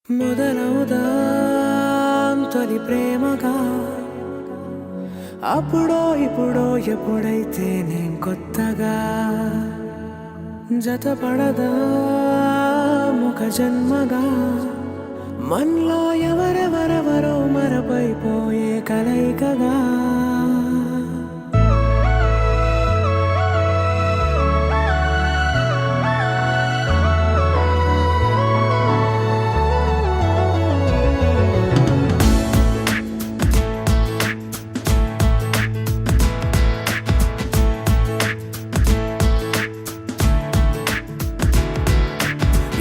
మొదలవుదాం తొలి ప్రేమగా అప్పుడో ఇప్పుడో ఎప్పుడైతే నేను కొత్తగా జతపడదా ముఖ జన్మగా మనలో ఎవరెవరెవరో మరపైపోయే కలయికగా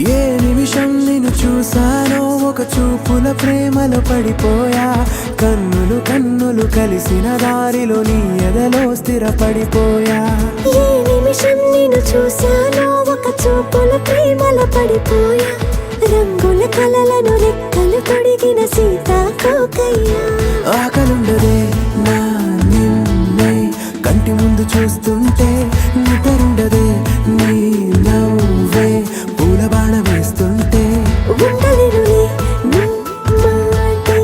ఏ నిమిషం నిన్ను చూసానో ఒక చూపుల ప్రేమలో పడిపోయా కన్నులు కన్నులు కలిసిన దారిలో నీ ఎదలో స్థిరపడిపోయా ఏ నిమిషం నిన్ను చూసానో ఒక చూపుల ప్రేమలో పడిపోయా రంగుల కలలను రెక్కలు తొడిగిన సీతాకోకయ్యా ఆకలుండదే నా నిన్నే కంటి ముందు చూస్తుంటే నిద్రుండదే నీ నవ్వే పూల బాణ వేస్తుంటే ఉండలేనులే నీ మాటే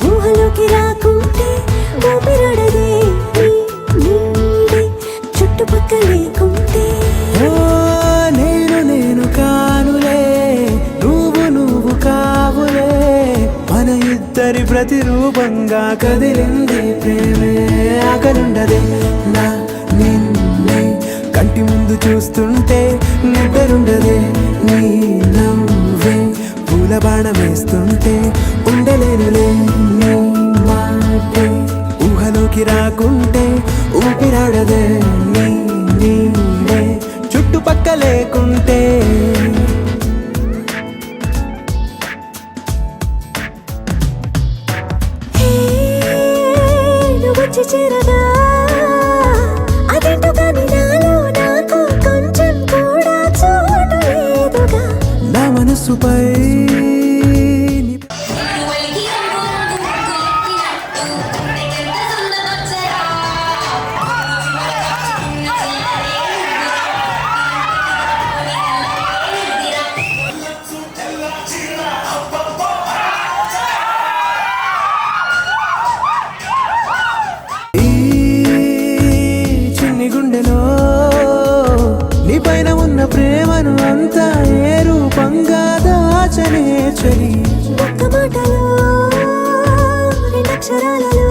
ఊహలోకి రాకుంటే ఊపిరాడదే నీ నీడే చుట్టుపక్కల లేకుంటే ఓ నేను కానులే నువ్వు కావులే మన ఇద్దరి ప్రతిరూపంగా కదిలింది ప్రేమే ఆకలుండదే నా నిన్నే కంటి ముందు చూస్తుంటే నిద్రుండదే నీ నవ్వే పూల బాణం వేస్తుంటే ఉండలేనులే నీ మాటే ఊహలోకి రాకుంటే ఊపిరాడదే నీ నీడే చుట్టుపక్క లేకుంటే నువ్వు వచ్చి చేరగా అదేంటో కానీ నాలో నాకు కొంచెం కూడా చోటు లేదుగా నా మనసుపై చిన్ని గుండెలో నీ పైన ఉన్న ప్రేమను అంతా ఏ రూపంగా దాచనే చలి ఒక్క మాటలో రెండక్షరాలలో